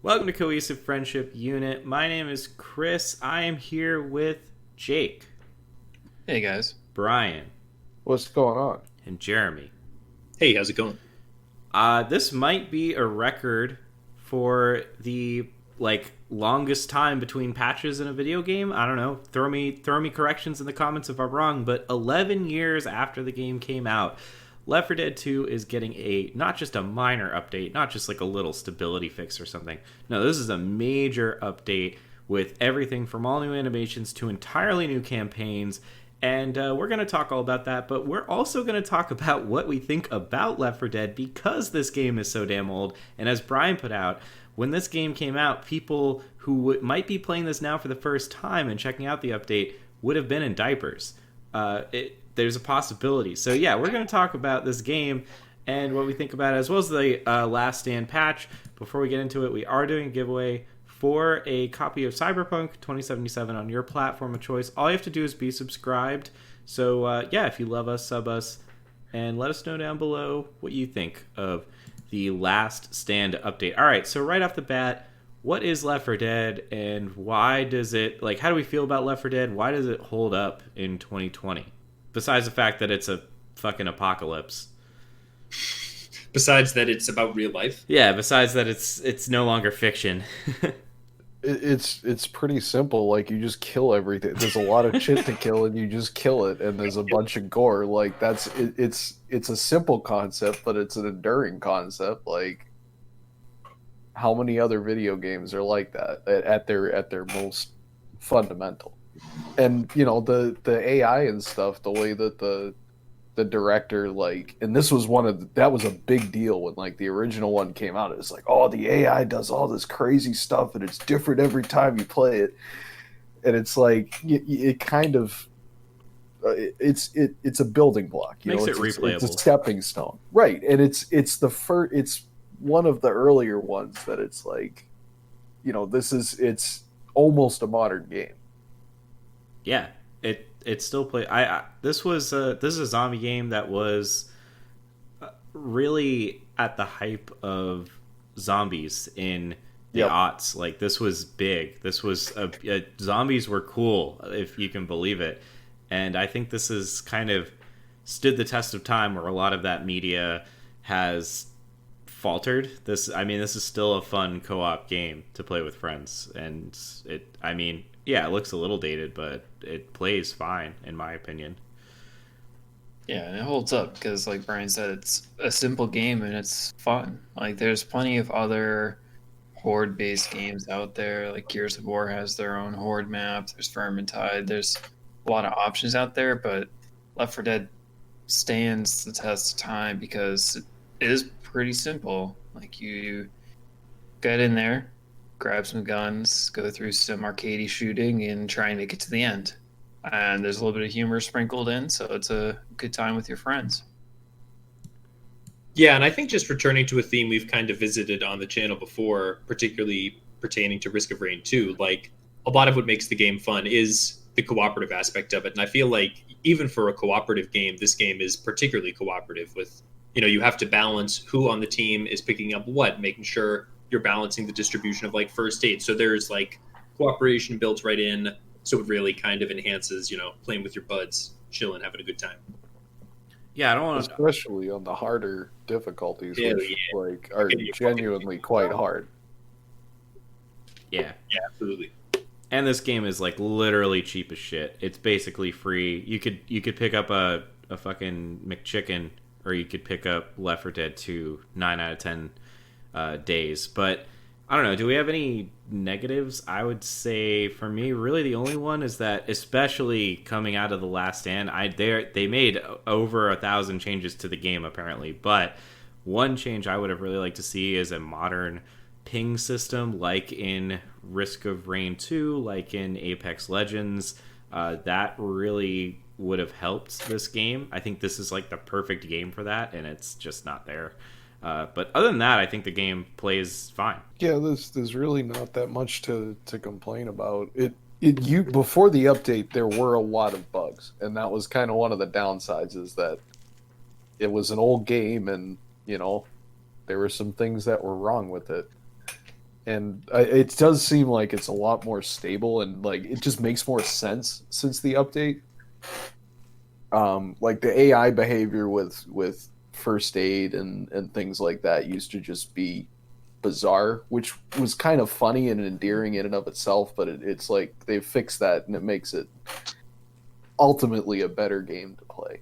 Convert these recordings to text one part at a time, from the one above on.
Welcome to Cohesive Friendship Unit. My name is Chris. I am here with Jake, Hey guys. Brian, What's going on? and Jeremy. Hey, how's it going? This might be a record for the longest time between patches in a video game. I don't know. Throw me corrections in the comments if I'm wrong, but 11 years after the game came out, Left 4 Dead 2 is getting a not just a minor update, not just like a little stability fix or something. No, this is a major update with everything from all new animations to entirely new campaigns. And we're going to talk all about that, but we're also going to talk about what we think about Left 4 Dead because this game is so damn old. And as Brian put out, when this game came out, people who might be playing this now for the first time and checking out the update would have been in diapers. There's a possibility. So yeah, we're going to talk about this game and what we think about it, as well as the Last Stand patch. Before we get into it, we are doing a giveaway for a copy of Cyberpunk 2077 on your platform of choice. All you have to do is be subscribed. So yeah, if you love us, sub us, and let us know down below what you think of the Last Stand update. All right, so right off the bat, what is Left 4 Dead, and why does it, how do we feel about Left 4 Dead? Why does it hold up in 2020? Besides the fact that it's a fucking apocalypse. Besides that, it's about real life. Yeah, besides that it's no longer fiction. It's pretty simple. Like, you just kill everything. There's a lot of shit to kill, and you just kill it. And there's a bunch of gore. Like, it's a simple concept, but it's an enduring concept. Like, how many other video games are like that at their most fundamental? And the AI and stuff, the way that the director, and this was that was a big deal when the original one came out. It was like, oh, the AI does all this crazy stuff and it's different every time you play it. And it's like it kind of it's a building block, Makes it replayable. it's a stepping stone, right? And it's one of the earlier ones that it's like, it's almost a modern game. Yeah, it still play. This is a zombie game that was really at the hype of zombies in the aughts. Like, this was big. This was zombies were cool, if you can believe it. And I think this has kind of stood the test of time, where a lot of that media has faltered. This is still a fun co-op game to play with friends, and yeah, it looks a little dated, but it plays fine, in my opinion. Yeah, and it holds up because, like Brian said, it's a simple game and it's fun. Like, there's plenty of other horde-based games out there. Like, Gears of War has their own horde map. There's Vermintide. There's a lot of options out there, but Left 4 Dead stands the test of time because it is pretty simple. Like, you get in there, grab some guns, go through some arcadey shooting, and try and make it to the end. And there's a little bit of humor sprinkled in, so it's a good time with your friends. Yeah, and I think just returning to a theme we've kind of visited on the channel before, particularly pertaining to Risk of Rain 2, like, a lot of what makes the game fun is the cooperative aspect of it. And I feel like even for a cooperative game, this game is particularly cooperative with, you have to balance who on the team is picking up what, making sure you're balancing the distribution of first aid. So there's cooperation built right in. So it really kind of enhances, playing with your buds, chilling, having a good time. Yeah, I don't want to, especially on the harder difficulties, Yeah, which yeah. are Okay, genuinely quite hard. yeah. Yeah, absolutely. And this game is literally cheap as shit. It's basically free. You could pick up a fucking McChicken, or you could pick up Left 4 Dead 2 9 out of 10 days. But I don't know. Do we have any negatives? I would say for me, really the only one is that, especially coming out of the Last Stand, they made over 1,000 changes to the game apparently. But one change I would have really liked to see is a modern ping system, like in Risk of Rain 2, like in Apex Legends. That really would have helped this game. I think this is the perfect game for that, and it's just not there. But other than that, I think the game plays fine. Yeah, there's really not that much to complain about. You before the update, there were a lot of bugs, and that was kind of one of the downsides, is that it was an old game, and there were some things that were wrong with it. and it does seem like it's a lot more stable, and like it just makes more sense since the update. Like the AI behavior with first aid and things like that used to just be bizarre, which was kind of funny and endearing in and of itself, but it's like they've fixed that and it makes it ultimately a better game to play.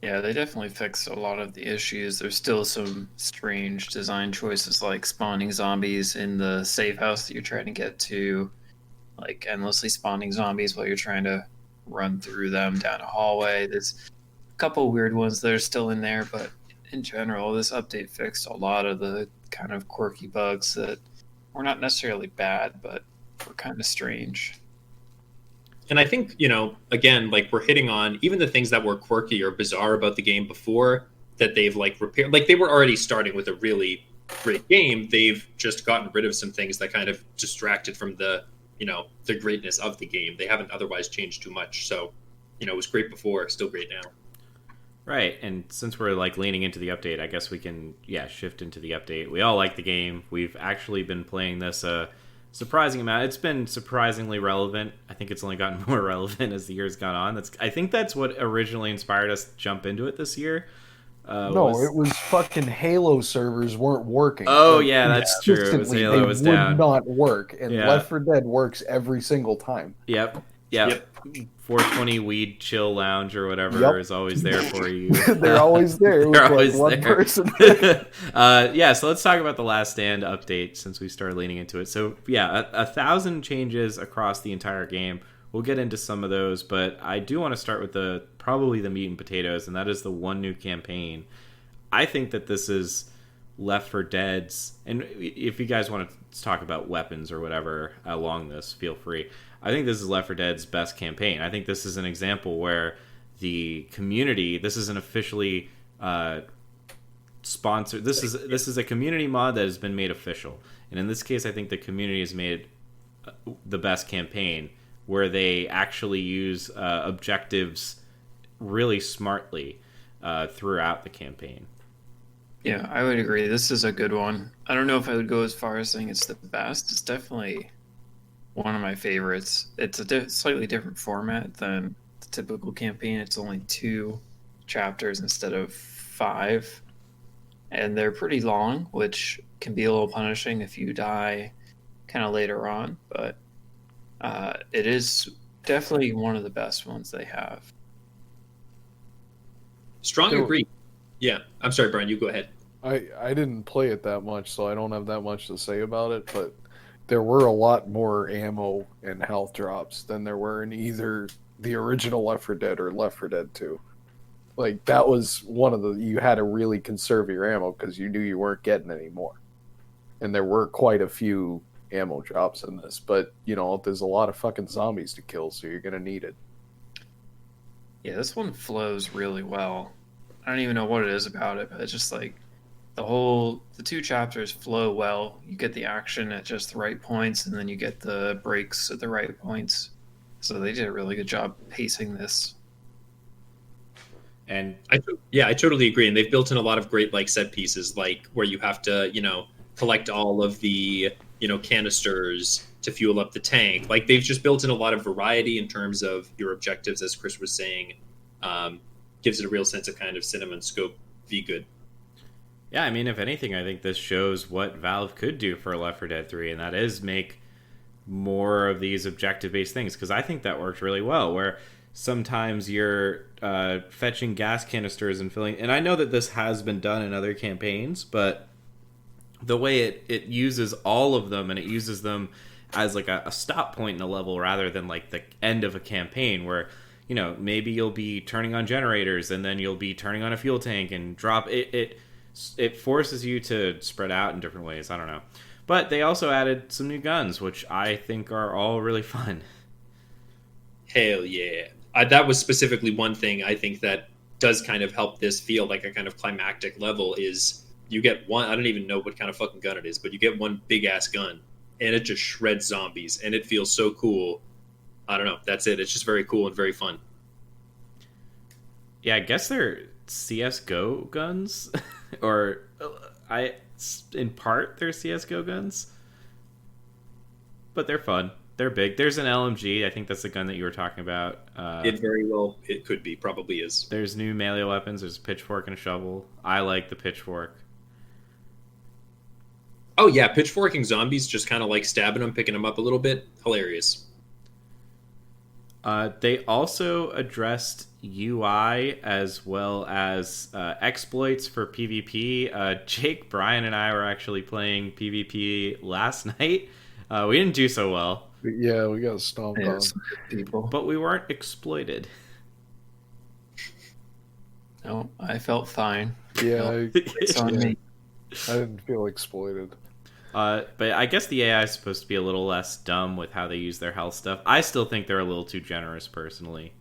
Yeah, they definitely fixed a lot of the issues. There's still some strange design choices like spawning zombies in the safe house that you're trying to get to, like endlessly spawning zombies while you're trying to run through them down a hallway. There's a couple weird ones that are still in there, but in general, this update fixed a lot of the kind of quirky bugs that were not necessarily bad, but were kind of strange. And I think, again, like we're hitting on even the things that were quirky or bizarre about the game before that they've like repaired. Like they were already starting with a really great game. They've just gotten rid of some things that kind of distracted from the greatness of the game. They haven't otherwise changed too much. So, it was great before, still great now. Right, and since we're like leaning into the update, I guess we can shift into the update. We all like the game. We've actually been playing this surprising amount. It's been surprisingly relevant. I think it's only gotten more relevant as the year's gone on. I think that's what originally inspired us to jump into it this year. It was fucking Halo servers weren't working. Oh yeah, that's true. It was Halo was down. Would not work, and Left 4 Dead works every single time. Yep. 420 Weed Chill Lounge or whatever is always there for you. They're always there. They're always one there. Person. So let's talk about the Last Stand update since we started leaning into it. So 1,000 changes across the entire game. We'll get into some of those, but I do want to start with probably the meat and potatoes, and that is the one new campaign. I think that this is Left 4 Dead's, and if you guys want to talk about weapons or whatever along this, feel free. I think this is Left 4 Dead's best campaign. I think this is an example where the community, this is an officially sponsored, this is a community mod that has been made official. And in this case, I think the community has made the best campaign, where they actually use objectives really smartly throughout the campaign. Yeah, I would agree. This is a good one. I don't know if I would go as far as saying it's the best. It's definitely one of my favorites. It's a slightly different format than the typical campaign. It's only 2 chapters instead of 5. And they're pretty long, which can be a little punishing if you die kind of later on. But it is definitely one of the best ones they have. Strong agree. Yeah. I'm sorry, Brian, you go ahead. I didn't play it that much, so I don't have that much to say about it, but there were a lot more ammo and health drops than there were in either the original Left 4 Dead or Left 4 Dead 2. Like, that was one of you had to really conserve your ammo because you knew you weren't getting any more. And there were quite a few ammo drops in this, but, there's a lot of fucking zombies to kill, so you're going to need it. Yeah, this one flows really well. I don't even know what it is about it, but it's just like the 2 chapters flow well. You get the action at just the right points, and then you get the breaks at the right points. So they did a really good job pacing this. And I totally agree. And they've built in a lot of great like set pieces, like where you have to, collect all of the, canisters to fuel up the tank. Like they've just built in a lot of variety in terms of your objectives, as Chris was saying. Gives it a real sense of kind of cinema and scope. Be good. Yeah, I mean, if anything, I think this shows what Valve could do for Left 4 Dead 3, and that is make more of these objective-based things, because I think that worked really well, where sometimes you're fetching gas canisters and filling... And I know that this has been done in other campaigns, but the way it uses all of them, and it uses them as like a stop point in a level rather than like the end of a campaign where... maybe you'll be turning on generators and then you'll be turning on a fuel tank and drop it. It forces you to spread out in different ways. I don't know. But they also added some new guns, which I think are all really fun. Hell yeah. That was specifically one thing I think that does kind of help this feel like a kind of climactic level is you get one, I don't even know what kind of fucking gun it is, but you get one big ass gun and it just shreds zombies and it feels so cool. I don't know. That's it. It's just very cool and very fun. Yeah, I guess they're CS:GO guns, or in part they're CS:GO guns, but they're fun. They're big. There's an LMG. I think that's the gun that you were talking about. It could be, probably is. There's new melee weapons. There's a pitchfork and a shovel. I like the pitchfork. Oh yeah, pitchforking zombies, just kind of like stabbing them, picking them up a little bit. Hilarious. They also addressed UI as well as exploits for PvP. Jake, Brian, and I were actually playing PvP last night. We didn't do so well. Yeah, we got stomped on. some good people. But we weren't exploited. No, I felt fine. Yeah, It's on me. I didn't feel exploited. But I guess the AI is supposed to be a little less dumb with how they use their health stuff. I still think they're a little too generous, personally.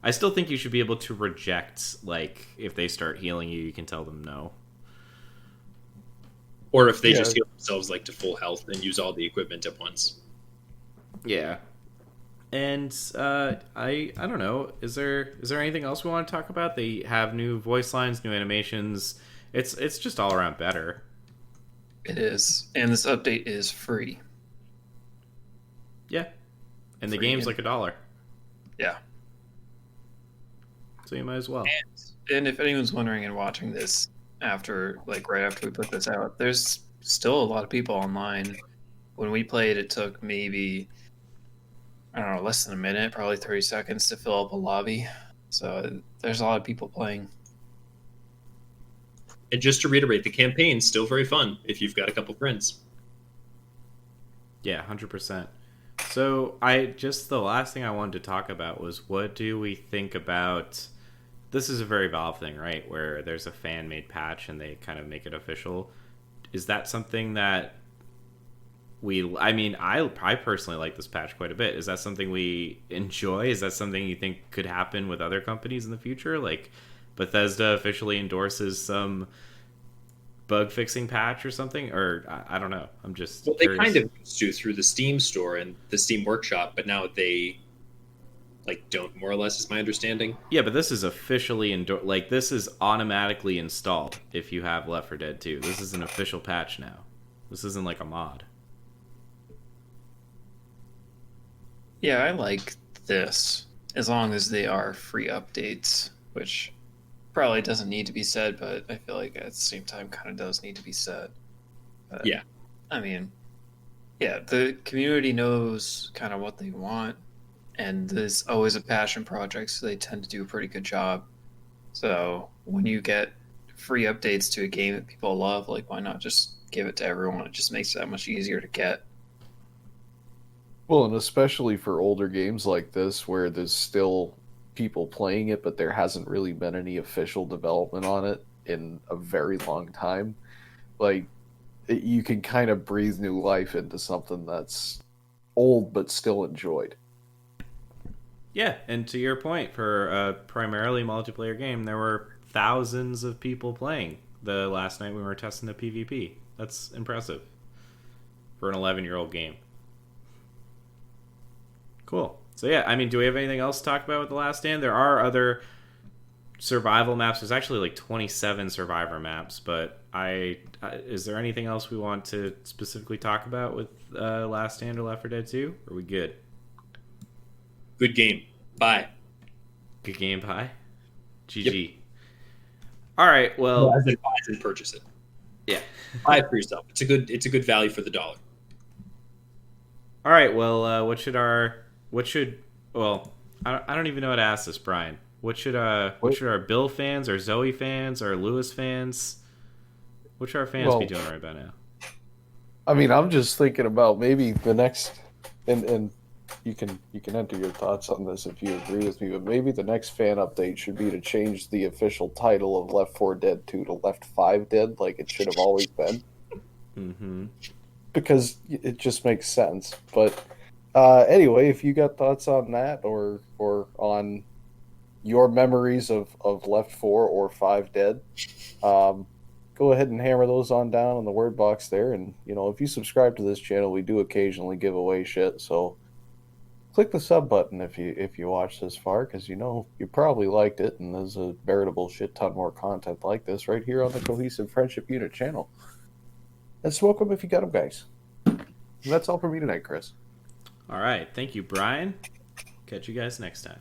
I still think you should be able to reject, like, if they start healing you, you can tell them no. Or if they just heal themselves like to full health and use all the equipment at once. Yeah. And I don't know. Is there anything else we want to talk about? They have new voice lines, new animations. It's just all around better. It is. And this update is free. Yeah. And the Free game's and- like $1. Yeah. So you might as well. And if anyone's wondering and watching this after, like right after we put this out, there's still a lot of people online. When we played, it took maybe, I don't know, less than a minute, probably 30 seconds to fill up a lobby. So there's a lot of people playing. And just to reiterate, the campaign's still very fun if you've got a couple friends. Yeah, 100%. So the last thing I wanted to talk about was, what do we think about, this is a very Valve thing, right? Where there's a fan-made patch and they kind of make it official. Is that something that I personally like this patch quite a bit. Is that something we enjoy? Is that something you think could happen with other companies in the future? Like Bethesda officially endorses some bug fixing patch or something? Or I don't know. I'm just curious. They kind of used to through the Steam store and the Steam Workshop, but now they don't, more or less, is my understanding. Yeah, but this is officially this is automatically installed if you have Left 4 Dead 2. This is an official patch now. This isn't like a mod. Yeah, I like this, as long as they are free updates, which probably doesn't need to be said, but I feel like at the same time kind of does need to be said. But, yeah. I mean, yeah, the community knows kind of what they want, and there's always a passion project, so they tend to do a pretty good job. So when you get free updates to a game that people love, like, why not just give it to everyone? It just makes it that much easier to get. Well, and especially for older games like this, where there's still people playing it, but there hasn't really been any official development on it in a very long time. You can kind of breathe new life into something that's old but still enjoyed. Yeah, and to your point, for a primarily multiplayer game, there were thousands of people playing the last night we were testing the PvP. That's impressive for an 11-year-old game. Cool. So yeah, I mean, do we have anything else to talk about with The Last Stand? There are other survival maps. There's actually like 27 survivor maps, but is there anything else we want to specifically talk about with Last Stand or Left 4 Dead 2? Are we good? Good game. Bye. Good game, bye. GG. Yep. All right. Well, as in purchase it. Yeah. Buy it for yourself. It's a good value for the dollar. All right. Well, I don't even know how to ask this, Brian. What should our Bill fans, our Zoe fans, our Lewis fans, what should our fans be doing right about now? I mean, I'm just thinking about maybe the next, and you can enter your thoughts on this if you agree with me, but maybe the next fan update should be to change the official title of Left 4 Dead 2 to Left 5 Dead, like it should have always been. Mm-hmm. Because it just makes sense. But anyway, if you got thoughts on that or on your memories of Left 4 or 5 Dead, go ahead and hammer those on down in the word box there. And, if you subscribe to this channel, we do occasionally give away shit. So click the sub button if you watch this far, because you probably liked it. And there's a veritable shit ton more content like this right here on the Cohesive Friendship Unit channel. and smoke them if you got them, guys. And that's all for me tonight, Chris. All right. Thank you, Brian. Catch you guys next time.